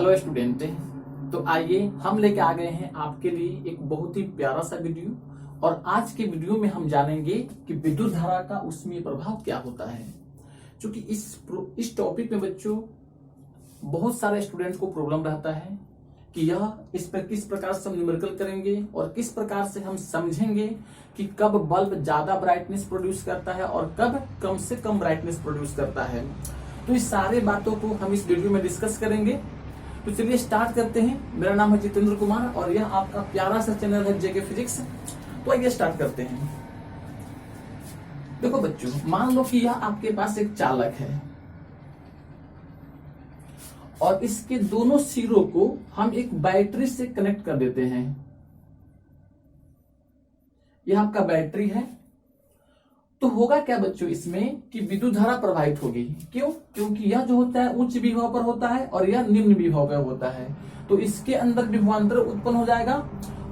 Hello student. तो आइए हम लेके आ गए हैं आपके लिए एक बहुत ही प्यारा सा वीडियो। और आज के वीडियो में हम जानेंगे कि विद्युत धारा का उसमें प्रभाव क्या होता है। क्योंकि इस टॉपिक में बच्चों बहुत सारे स्टूडेंट्स को प्रॉब्लम रहता है कि यह इस पर किस प्रकार से हम न्यूमेरिकल करेंगे और किस प्रकार से हम समझेंगे कि कब बल्ब ज्यादा ब्राइटनेस प्रोड्यूस करता है और कब कम से कम ब्राइटनेस प्रोड्यूस करता है। तो इस सारे बातों को हम इस वीडियो में डिस्कस करेंगे। तो चलिए स्टार्ट करते हैं। मेरा नाम है जितेंद्र कुमार और यह आपका प्यारा सा चैनल है जेके फिजिक्स। तो आइए स्टार्ट करते हैं। देखो बच्चों, मान लो कि यह आपके पास एक चालक है और इसके दोनों सिरों को हम एक बैटरी से कनेक्ट कर देते हैं। यह आपका बैटरी है। तो होगा क्या बच्चों इसमें कि विद्युत धारा प्रवाहित होगी। क्यों? क्योंकि यह जो होता है उच्च विभव पर होता है और यह निम्न विभव पर होता है। तो इसके अंदर विभवांतर उत्पन्न हो जाएगा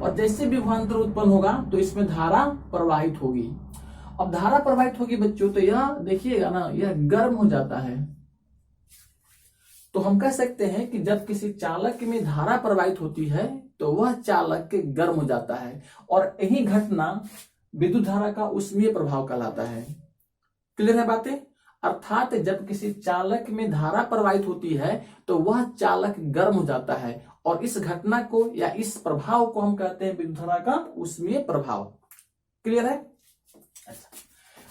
और जैसे विभवांतर उत्पन्न होगा तो इसमें धारा प्रवाहित होगी। अब धारा प्रवाहित होगी बच्चों तो यह देखिएगा ना, यह गर्म हो जाता है। तो हम कह सकते हैं कि जब किसी चालक में धारा प्रवाहित होती है तो वह चालक गर्म हो जाता है और यही घटना विद्युत धारा का ऊष्मीय प्रभाव कहलाता है। क्लियर है बातें? अर्थात जब किसी चालक में धारा प्रवाहित होती है तो वह चालक गर्म हो जाता है और इस घटना को या इस प्रभाव को हम कहते हैं विद्युत धारा का ऊष्मीय प्रभाव। क्लियर है? अच्छा,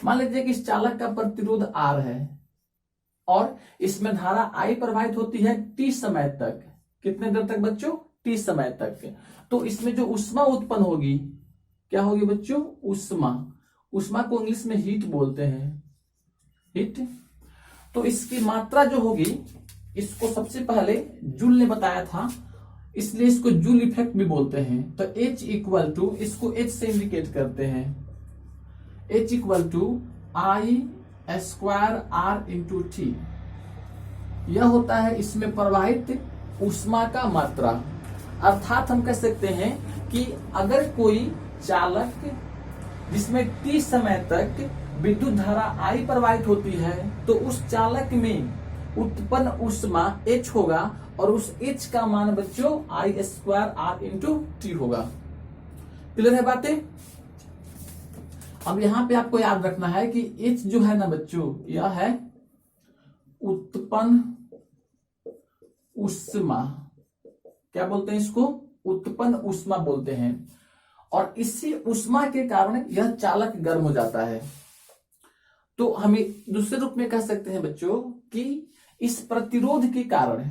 मान लीजिए कि इस चालक का प्रतिरोध R है और इसमें धारा I प्रवाहित होती है T समय तक। कितने देर तक बच्चों? T समय तक। तो इसमें जो ऊष्मा उत्पन्न होगी क्या होगी बच्चों? ऊष्मा। ऊष्मा को इंग्लिश में हीट बोलते हैं, हीट। तो इसकी मात्रा जो होगी, इसको सबसे पहले जूल ने बताया था, इसलिए इसको जूल इफेक्ट भी बोलते हैं। तो H इक्वल टू, इसको H से इंडिकेट करते हैं, H equal to I square R into T। यह होता है इसमें प्रवाहित ऊष्मा का मात्रा। अर्थात हम कह सकते हैं कि अगर कोई चालक जिसमें T समय तक विद्युत धारा I प्रवाहित होती है तो उस चालक में उत्पन्न ऊष्मा H होगा और उस H का मान बच्चों I square R into T होगा। क्लियर है बातें? अब यहां पे आपको याद रखना है कि H जो है ना बच्चों, यह है उत्पन्न ऊष्मा। क्या बोलते हैं इसको? उत्पन्न ऊष्मा बोलते हैं। और इसी ऊष्मा के कारण यह चालक गर्म हो जाता है। तो हमें दूसरे रूप में कह सकते हैं बच्चों कि इस प्रतिरोध के कारण,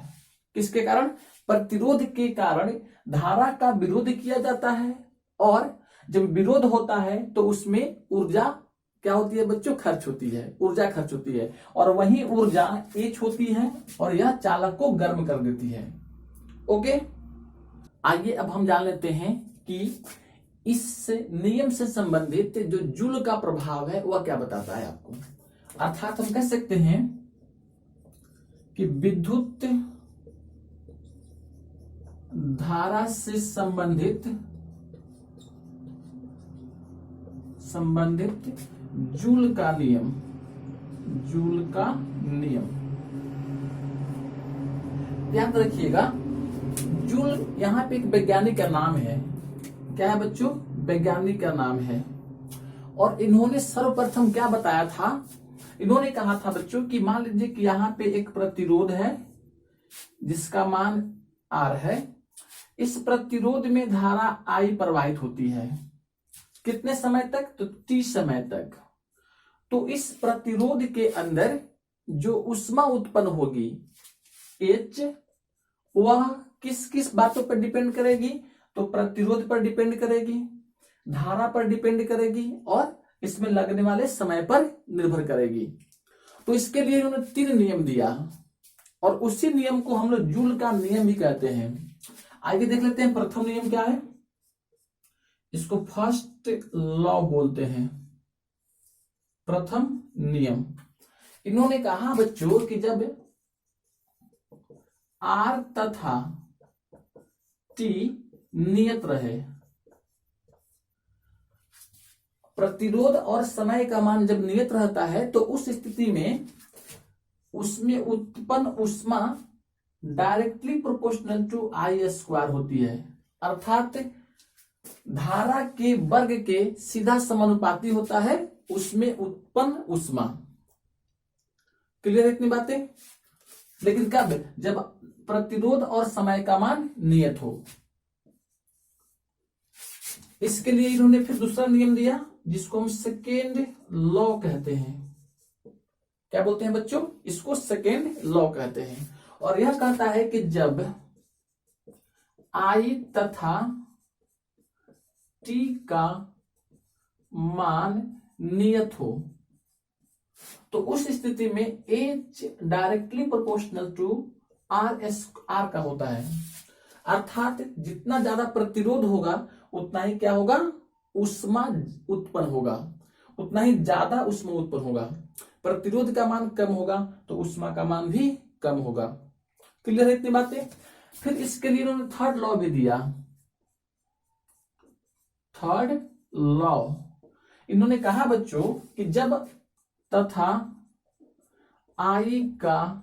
किसके कारण? प्रतिरोध के कारण धारा का विरोध किया जाता है और जब विरोध होता है तो उसमें ऊर्जा क्या होती है बच्चों? खर्च होती है, ऊर्जा खर्च होती है और वही ऊर्जा H होती है और यह चालक को गर्म कर देती है। ओके, आइए अब हम जान लेते हैं कि इस नियम से संबंधित जो जूल का प्रभाव है वह क्या बताता है आपको। अर्थात हम कह सकते हैं कि विद्युत धारा से संबंधित जूल का नियम, जूल का नियम याद रखिएगा। जूल यहां पे एक वैज्ञानिक का नाम है। क्या है बच्चों? वैज्ञानिक का नाम है। और इन्होंने सर्वप्रथम क्या बताया था? इन्होंने कहा था बच्चों कि मान लीजिए कि यहाँ पे एक प्रतिरोध है जिसका मान R है। इस प्रतिरोध में धारा I प्रवाहित होती है। कितने समय तक? तो T समय तक। तो इस प्रतिरोध के अंदर जो ऊष्मा उत्पन्न होगी H, वह किस किस बातों पर डिपेंड करेगी? तो प्रतिरोध पर डिपेंड करेगी, धारा पर डिपेंड करेगी और इसमें लगने वाले समय पर निर्भर करेगी। तो इसके लिए उन्होंने 3 नियम दिया और उसी नियम को हम लोग जूल का नियम भी कहते हैं। आगे देख लेते हैं प्रथम नियम क्या है। इसको फर्स्ट लॉ बोलते हैं, प्रथम नियम। इन्होंने कहा बच्चों कि जब R तथा T नियत रहे, प्रतिरोध और समय का मान जब नियत रहता है तो उस स्थिति में उसमें उत्पन्न ऊष्मा directly proportional to I square होती है, अर्थात धारा के वर्ग के सीधा समानुपाती होता है उसमें उत्पन्न ऊष्मा। क्लियर है इतनी बातें? लेकिन कब? जब प्रतिरोध और समय का मान नियत हो। इसके लिए इन्होंने फिर दूसरा नियम दिया जिसको हम सेकेंड लॉ कहते हैं। क्या बोलते हैं बच्चों? इसको सेकेंड लॉ कहते हैं। और यह कहता है कि जब I तथा T का मान नियत हो तो उस स्थिति में H directly proportional to R का होता है, अर्थात जितना ज्यादा प्रतिरोध होगा उतना ही क्या होगा? ऊष्मा उत्पन्न होगा, उतना ही ज्यादा ऊष्मा उत्पन्न होगा। प्रतिरोध का मान कम होगा तो ऊष्मा का मान भी कम होगा। क्लियर है इतनी बातें? फिर इसके लिए इन्होंने थर्ड लॉ भी दिया। थर्ड लॉ इन्होंने कहा बच्चों कि जब तथा I का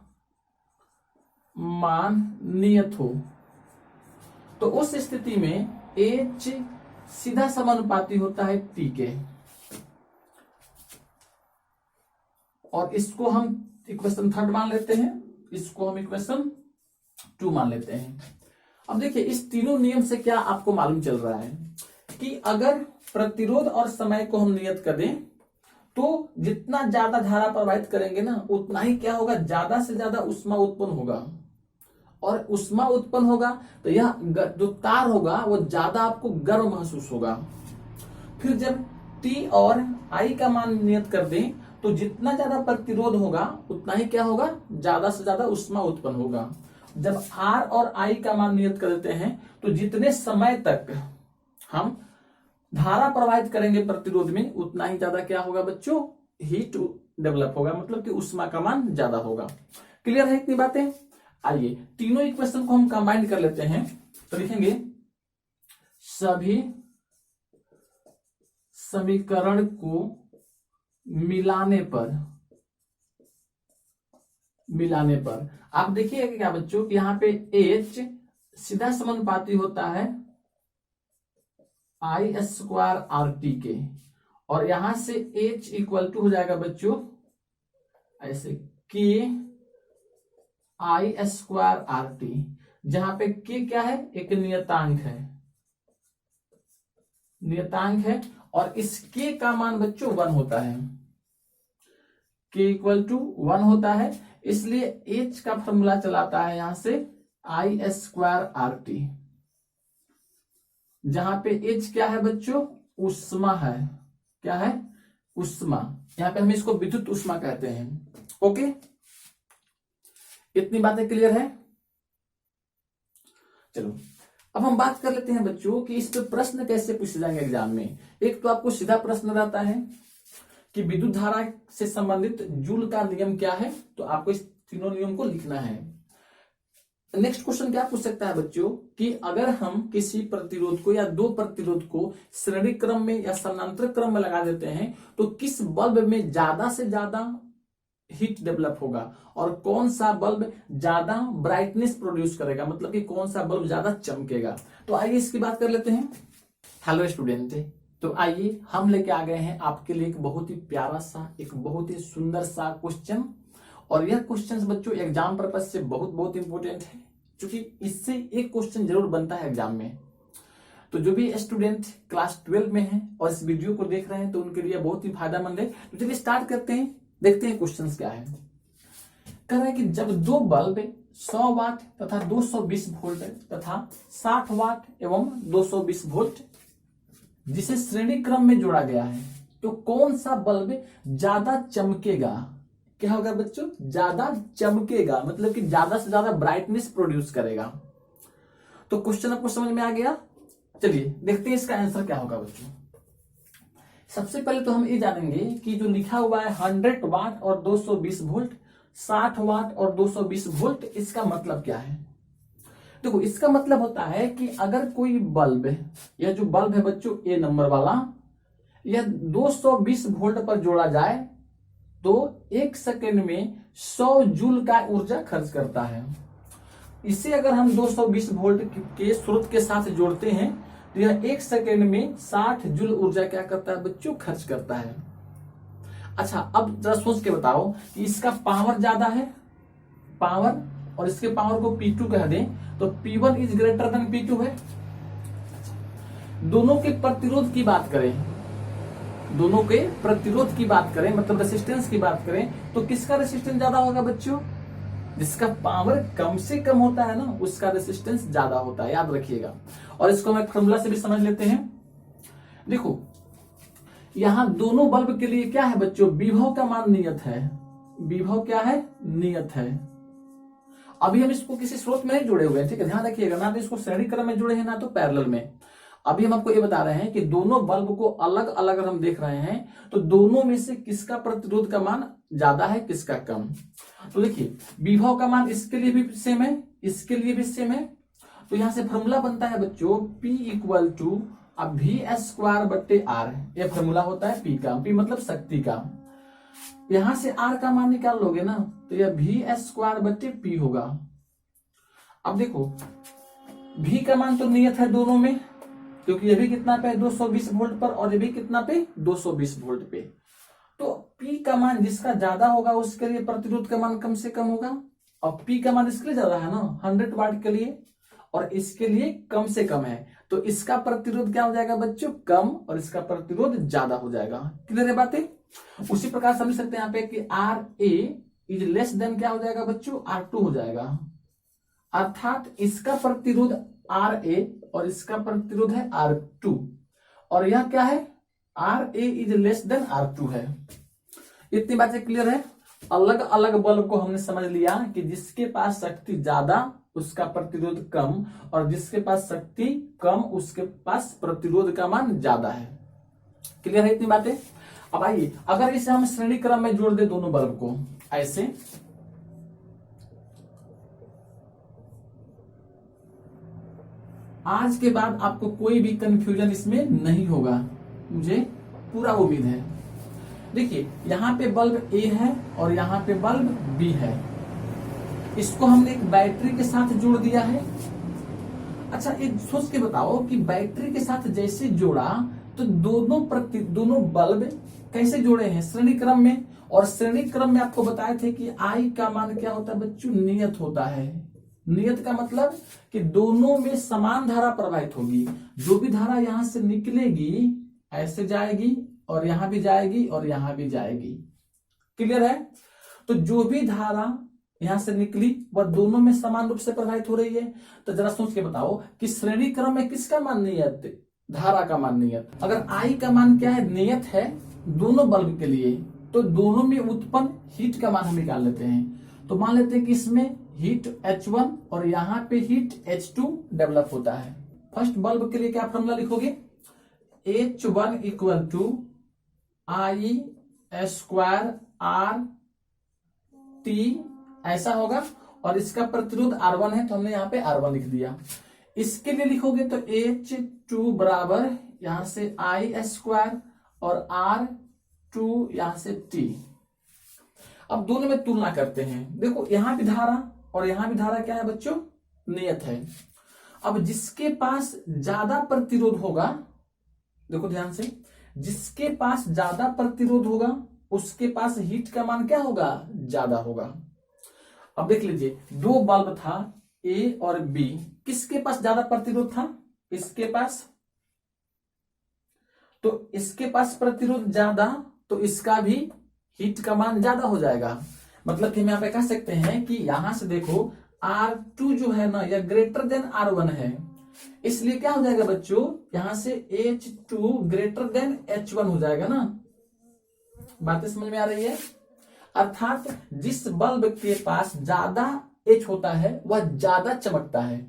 मान नियत हो तो उस स्थिति में H सीधा समानुपाती होता है T के, और इसको हम इक्वेशन थर्ड मान लेते हैं, इसको हम इक्वेशन 2 मान लेते हैं। अब देखिए इस तीनों नियम से क्या आपको मालूम चल रहा है कि अगर प्रतिरोध और समय को हम नियत कर दें तो जितना ज्यादा धारा प्रवाहित करेंगे ना उतना ही क्या होगा? ज्यादा से ज्यादा ऊष्मा उत्पन्न होगा, और ऊष्मा उत्पन्न होगा तो यह जो तार होगा वो ज्यादा आपको गर्म महसूस होगा। फिर जब T और I का मान नियत कर दें तो जितना ज्यादा प्रतिरोध होगा उतना ही क्या होगा? ज्यादा से ज्यादा ऊष्मा उत्पन्न होगा। जब R और I का मान नियत कर देते हैं तो जितने समय तक हम धारा प्रवाहित करेंगे प्रतिरोध में उतना ही ज्यादा क्या होगा बच्चों? हीट डेवलप होगा, मतलब कि ऊष्मा का मान ज्यादा होगा। क्लियर है इतनी बातें? आइए तीनों इक्वेशन को हम कंबाइन कर लेते हैं तो लिखेंगे सभी समीकरण को मिलाने पर आप देखिएगा क्या बच्चों कि यहाँ पे H सीधा समानुपाती होता है I स्क्वायर RT के, और यहां से H इक्वल टू हो जाएगा बच्चों ऐसे K I स्क्वायर RT, जहां पे K क्या है? एक नियतांक है, और इस K का मान बच्चों 1 होता है। K इक्वल टू 1 होता है, इसलिए H का फॉर्मूला चलाता है यहां से I स्क्वायर RT, जहां पे H क्या है बच्चों? ऊष्मा है। क्या है? ऊष्मा। यहां पे हम इसको विद्युत ऊष्मा कहते हैं। ओके, इतनी बातें क्लियर है? चलो अब हम बात कर लेते हैं बच्चों कि इस पे प्रश्न कैसे पूछे जाएंगे एग्जाम में। एक तो आपको सीधा प्रश्न रहता है कि विद्युत धारा से संबंधित जूल का नियम क्या है, तो आपको इस तीनों नियम को लिखना है। नेक्स्ट क्वेश्चन क्या पूछ सकता है बच्चों कि अगर हम किसी प्रतिरोध को या दो प्रतिरोध को श्रेणी क्रम में या समानांतर क्रम में लगा देते हैं तो किस बल्ब में ज्यादा से ज्यादा हीट डेवलप होगा और कौन सा बल्ब ज्यादा ब्राइटनेस प्रोड्यूस करेगा, मतलब कि कौन सा बल्ब ज्यादा चमकेगा। तो आइए इसकी बात कर लेते हैं। हेलो स्टूडेंट, तो आइए हम लेके आ गए हैं आपके लिए एक बहुत ही प्यारा सा, एक बहुत ही सुंदर सा क्वेश्चन, और यह क्वेश्चन बच्चों एग्जाम पर्पज से बहुत इंपॉर्टेंट है, क्योंकि इससे एक क्वेश्चन जरूर बनता है एग्जाम में। तो जो भी स्टूडेंट क्लास 12 में है और इस वीडियो को देख रहे हैं तो उनके लिए बहुत ही फायदेमंद है। तो चलिए स्टार्ट करते हैं, देखते हैं क्वेश्चन क्या है। कह रहे हैं कि जब दो बल्ब 100 वाट तथा 220 वोल्ट तथा 60 वाट एवं 220 वोल्ट जिसे श्रेणी क्रम में जोड़ा गया है तो कौन सा बल्ब ज्यादा चमकेगा। क्या होगा बच्चों? ज्यादा चमकेगा, मतलब कि ज्यादा से ज्यादा ब्राइटनेस प्रोड्यूस करेगा। तो क्वेश्चन आपको समझ में आ गया। चलिए देखते हैं इसका आंसर क्या होगा बच्चों। सबसे पहले तो हम ये जानेंगे कि जो लिखा हुआ है 100 वाट और 220 वोल्ट, 60 वाट और 220 वोल्ट, इसका मतलब क्या है। देखो इसका मतलब होता है कि अगर कोई बल्ब, यह जो बल्ब है बच्चों ए नंबर वाला, यह 220 वोल्ट पर जोड़ा जाए तो 1 सेकेंड में 100 जूल का ऊर्जा खर्च करता है। इसे अगर हम 220 वोल्ट के स्रोत के साथ जोड़ते हैं तो यह 1 सेकेंड में 60 जूल ऊर्जा क्या करता है बच्चों, खर्च करता है। अच्छा, अब जरा सोच के बताओ कि इसका पावर ज्यादा है, पावर, और इसके पावर को P2 कह दें तो P1 is greater than P2 है। दोनों के प्रतिरोध की बात करें, दोनों के प्रतिरोध की बात करें, मतलब रेसिस्टेंस की बात करें, तो किसका रेसिस्टेंस ज्यादा होगा बच्चों, जिसका पावर कम से कम होता है ना उसका रेसिस्टेंस ज्यादा होता है, याद रखिएगा। और इसको हम एक फॉर्मूला से भी समझ लेते हैं। देखो यहां दोनों बल्ब के लिए क्या है बच्चों, विभव का मान नियत है, विभव क्या है, नियत है। अभी हम इसको किसी स्रोत में नहीं जुड़े हुए हैं, ठीक है, ध्यान रखिएगा, ना तो इसको श्रेणी क्रम में जुड़े हैं ना तो पैरेलल में। अभी हम आपको ये बता रहे हैं कि दोनों बल्ब को अलग अलग अगर हम देख रहे हैं तो दोनों में से किसका प्रतिरोध का मान ज्यादा है, किसका कम। तो देखिए विभव का मान इसके लिए भी सेम है, इसके लिए भी सेम है। तो यहां से फॉर्मूला बनता है बच्चों P इक्वल टू V² बट्टे R। ये फॉर्मूला होता है P का, P मतलब शक्ति का। यहां से R का मान निकाल लोगे ना तो यह V² बट्टे P होगा। अब देखो V का मान तो नियत है दोनों में, क्योंकि ये भी कितना पे 220 वोल्ट पर और ये भी कितना पे 220 वोल्ट पे। तो P का मान जिसका ज्यादा होगा उसके लिए प्रतिरोध का मान कम से कम होगा, और P का मान इसके लिए ज्यादा है ना 100 वाट के लिए, और इसके लिए कम से कम है, तो इसका प्रतिरोध क्या हो जाएगा बच्चों, कम, और इसका प्रतिरोध ज्यादा हो जाएगा। क्लियर है बातें। उसी प्रकार समझ सकते हैं यहाँ पे कि RA इज लेस देन क्या हो जाएगा बच्चों, R2 हो जाएगा। अर्थात इसका प्रतिरोध RA और इसका प्रतिरोध है R2, और यह क्या है, RA is less than R2 है। इतनी बातें क्लियर है। अलग अलग बल्ब को हमने समझ लिया कि जिसके पास शक्ति ज्यादा उसका प्रतिरोध कम, और जिसके पास शक्ति कम उसके पास प्रतिरोध का मान ज्यादा है। क्लियर है इतनी बातें। अब आइए अगर इसे हम श्रेणी क्रम में जोड़ दे दोनों बल्ब को ऐसे, आज के बाद आपको कोई भी कंफ्यूजन इसमें नहीं होगा, मुझे पूरा उम्मीद है। देखिए यहां पे बल्ब A है और यहां पे बल्ब B है, इसको हमने एक बैटरी के साथ जोड़ दिया है। अच्छा एक सोच के बताओ कि बैटरी के साथ जैसे जोड़ा तो दोनों बल्ब कैसे जोड़े हैं, श्रेणी क्रम में। और श्रेणी क्रम में आपको बताए थे कि I का मान क्या होता है बच्चों, नियत होता है। नियत का मतलब कि दोनों में समान धारा प्रवाहित होगी, जो भी धारा यहां से निकलेगी ऐसे जाएगी और यहां भी जाएगी और यहां भी जाएगी। क्लियर है। तो जो भी धारा यहां से निकली वह दोनों में समान रूप से प्रवाहित हो रही है। तो जरा सोच के बताओ कि श्रेणी क्रम में किसका मान नियत, धारा का मान नियत। अगर I का मान क्या है, नियत है दोनों बल्ब के लिए, तो दोनों में उत्पन्न हीट का मान हम निकाल लेते हैं। तो मान लेते हैं कि इसमें हीट H1 और यहां पे हीट H2 डेवलप होता है। फर्स्ट बल्ब के लिए क्या फॉर्मूला लिखोगे, H1 equal to I² RT ऐसा होगा, और इसका प्रतिरोध R1 है तो हमने यहां पे R1 लिख दिया। इसके लिए लिखोगे तो H2 बराबर यहां से I² और R2 यहां से T। अब दोनों में तुलना करते हैं। देखो यहां भी धारा और यहां भी धारा क्या है बच्चों, नियत है। अब जिसके पास ज्यादा प्रतिरोध होगा, देखो ध्यान से, जिसके पास ज्यादा प्रतिरोध होगा उसके पास हीट का मान क्या होगा, ज्यादा होगा। अब देख लीजिए दो बल्ब था A और B, किसके पास ज्यादा प्रतिरोध था, इसके पास, तो इसके पास प्रतिरोध ज्यादा, तो इसका भी हीट का मान ज्यादा हो जाएगा। मतलब कि हम यहां पे कह सकते हैं कि यहां से देखो R2 जो है ना यह ग्रेटर देन R1 है, इसलिए क्या हो जाएगा बच्चों, यहां से H2 ग्रेटर देन H1 हो जाएगा ना। बातें समझ में आ रही है। अर्थात जिस बल्ब के पास ज्यादा H होता है वह ज्यादा चमकता है,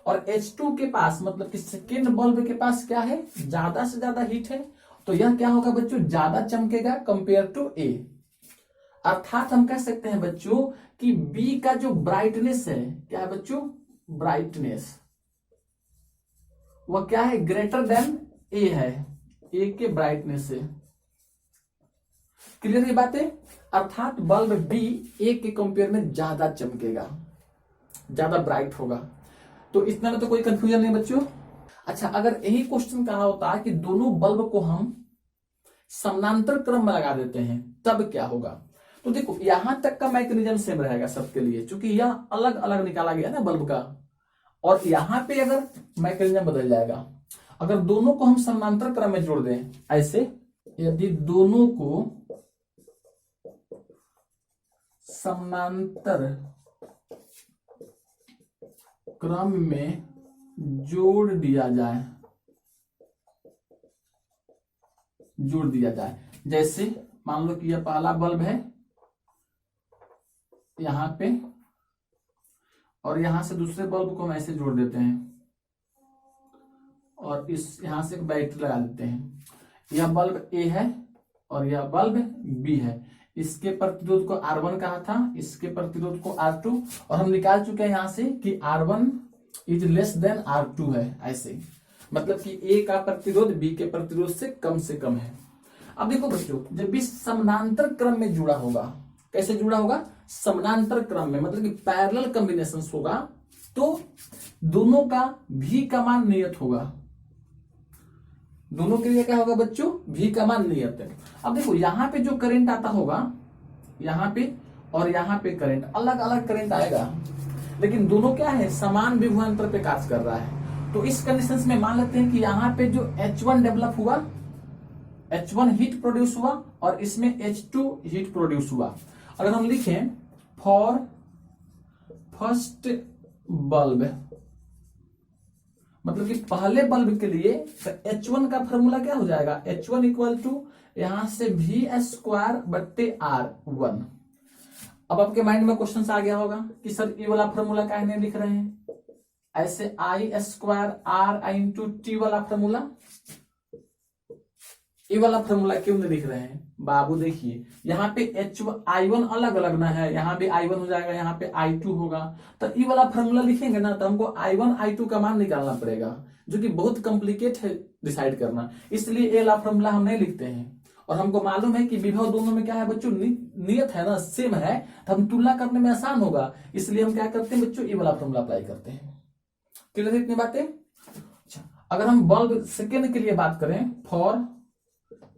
और H2 के पास मतलब कि सेकेंड बल्ब के पास क्या है, ज्यादा से ज्यादा हीट है, तो यह क्या होगा बच्चों, ज्यादा चमकेगा कंपेयर टू A। अर्थात हम कह सकते हैं बच्चों कि B का जो ब्राइटनेस है, क्या है बच्चों, ब्राइटनेस, वह क्या है, ग्रेटर देन A है, A के ब्राइटनेस से। क्लियर ये बातें। अर्थात बल्ब B A के कंपेयर में ज्यादा चमकेगा। ज्यादा ब्राइट होगा। तो इतना में तो कोई कंफ्यूजन नहीं बच्चों। अच्छा, अगर यही क्वेश्चन कहा होता कि दोनों बल्ब को हम समानांतर क्रम में लगा देते हैं तब क्या होगा, तो देखो यहां तक का मैकेनिज्म सेम रहेगा सबके लिए, क्योंकि यह अलग अलग निकाला गया ना बल्ब का, और यहां पे अगर मैकेनिज्म बदल जाएगा। अगर दोनों को हम समानांतर क्रम में जोड़ दें ऐसे, यदि दोनों को समानांतर क्रम में जोड़ दिया जाए, जैसे मान लो कि यह पहला बल्ब है यहां पे, और यहां से दूसरे बल्ब को हम ऐसे जोड़ देते हैं, और इस यहां से एक बैटरी लगा देते हैं। यह बल्ब ए है और यह बल्ब बी है। इसके प्रतिरोध को R1 कहा था, इसके प्रतिरोध को R2, और हम निकाल चुके हैं यहां से कि R1 is less than R2 है, ऐसे मतलब कि ए का प्रतिरोध बी के प्रतिरोध से कम है। अब देखो बच्चों, जब भी समानांतर क्रम में जुड़ा होगा, कैसे जुड़ा होगा, समानांतर क्रम में, मतलब कि पैरेलल कॉम्बिनेशन होगा, तो दोनों का भी का मान नियत होगा। दोनों के लिए क्या होगा बच्चों, भी का मान नियत है। अब देखो यहां पे जो करंट आता होगा, यहां पे और यहां पे करंट, अलग अलग करंट आएगा, लेकिन दोनों क्या है, समान विभवांतर पे कार्य कर रहा है। तो इस कंडीशन में मान लेते हैं कि यहां पे जो H1 डेवलप हुआ, H1 हीट प्रोड्यूस हुआ, और इसमें H2 हीट प्रोड्यूस हुआ। अगर हम लिखें फॉर फर्स्ट बल्ब, मतलब कि पहले बल्ब के लिए, तो H1 का फॉर्मूला क्या हो जाएगा, H1 इक्वल टू यहां से V²/R1। अब आपके माइंड में क्वेश्चन आ गया होगा कि सर ये वाला फॉर्मूला काहे नहीं लिख रहे हैं, ऐसे I²R T वाला फॉर्मूला, ये वाला फॉर्मूला क्यों नहीं लिख रहे हैं बाबू। देखिए यहाँ पे I1 अलग अलग ना है, यहाँ पे I1 हो जाएगा, यहाँ पे I2 होगा, तो ये वाला फॉर्मूला लिखेंगे ना तो हमको I1 I2 का मान निकालना पड़ेगा, जो कि बहुत कॉम्प्लिकेट है डिसाइड करना, इसलिए ये वाला फॉर्मूला हम नहीं लिखते हैं। और हमको मालूम है कि विभव दोनों में क्या है बच्चों, नियत है ना, सेम है, तो हम तुलना करने में आसान होगा, इसलिए हम क्या करते हैं बच्चों, ये वाला फॉर्मूला अप्लाई करते हैं। क्लियर है इतनी बातें। अच्छा, अगर हम बल्ब सेकेंड के लिए बात करें, फॉर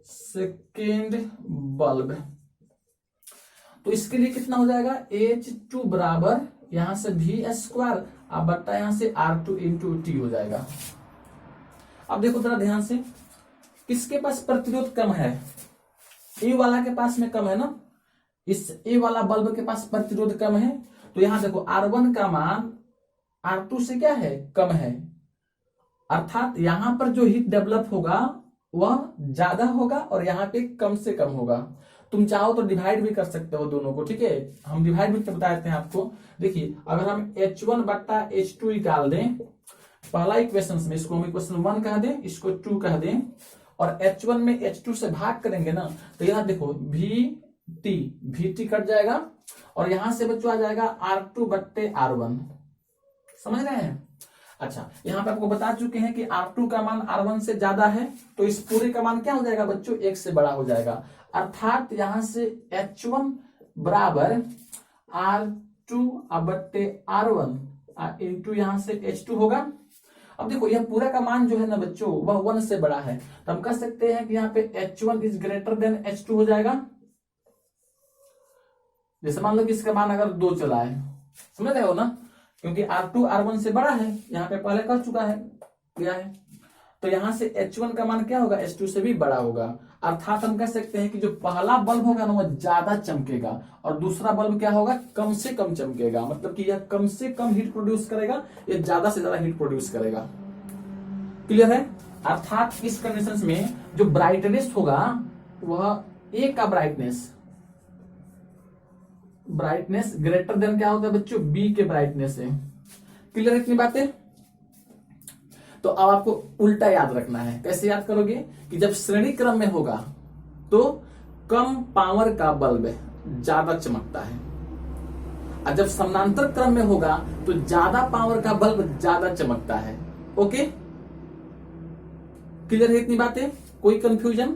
सेकेंड बल्ब, तो इसके लिए कितना हो जाएगा, H2 बराबर यहां से V² अब बट्टा यहां से R2 इंटू T हो जाएगा। अब देखो जरा ध्यान से, किसके पास प्रतिरोध कम है, ए वाला के पास में कम है ना, इस ए वाला बल्ब के पास प्रतिरोध कम है, तो यहां देखो R1 का मान R2 से क्या है, कम है, अर्थात यहां पर जो हीट डेवलप होगा वह ज्यादा होगा और यहाँ पे कम से कम होगा। तुम चाहो तो डिवाइड भी कर सकते हो दोनों को, ठीक है, हम डिवाइड भी बता देते हैं आपको। देखिए अगर हम H1/H2 निकाल दें पहला इक्वेशन में, इसको हम इक्वेशन 1 कह दें, इसको 2 कह दें, और H1 में H2 से भाग करेंगे ना, तो यहाँ देखो VT कट जाएगा, और यहां से बच्चों आ जाएगा R2/R1। समझ रहे हैं। अच्छा, यहां पे आपको बता चुके हैं कि R2 का मान R1 से ज्यादा है, तो इस पूरे का मान क्या हो जाएगा बच्चों, 1 से बड़ा हो जाएगा, अर्थात यहां से H1 बराबर R2/R1 इंटू यहां से H2 होगा। अब देखो यह पूरा का मान जो है ना बच्चों, वह 1 से बड़ा है, तो हम कह सकते हैं कि यहाँ पे H1 is greater than H2 हो जाएगा। जैसे मान लो कि इसका मान अगर 2 चला है, समझ रहे हो ना, क्योंकि R2 R1 से बड़ा है, यहाँ पे पहले कह चुका है क्या है, तो यहां से H1 का मान क्या होगा, H2 से भी बड़ा होगा, अर्थात हम कह सकते हैं कि जो पहला बल्ब होगा ना वह ज्यादा चमकेगा, और दूसरा बल्ब क्या होगा, कम से कम चमकेगा, मतलब कि यह कम से कम हीट प्रोड्यूस करेगा, यह ज्यादा से ज्यादा हीट प्रोड्यूस करेगा। क्लियर है। अर्थात इस कंडीशन में जो ब्राइटनेस होगा वह ए का ब्राइटनेस ग्रेटर देन क्या होता है बच्चों, बी के ब्राइटनेस से। क्लियर है इतनी बातें। तो अब आपको उल्टा याद रखना है। कैसे याद करोगे कि जब श्रेणी क्रम में होगा तो कम पावर का बल्ब ज्यादा चमकता है, और जब समानांतर क्रम में होगा तो ज्यादा पावर का बल्ब ज्यादा चमकता है। ओके, क्लियर है इतनी बातें, कोई कंफ्यूजन।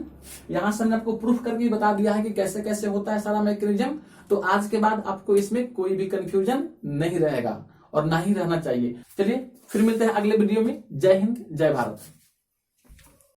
यहां से हमने आपको प्रूफ करके बता दिया है कि कैसे कैसे होता है सारा मैकेनिज्म, तो आज के बाद आपको इसमें कोई भी कंफ्यूजन नहीं रहेगा। और ना ही रहना चाहिए। चलिए फिर मिलते हैं अगले वीडियो में। जय हिंद, जय भारत।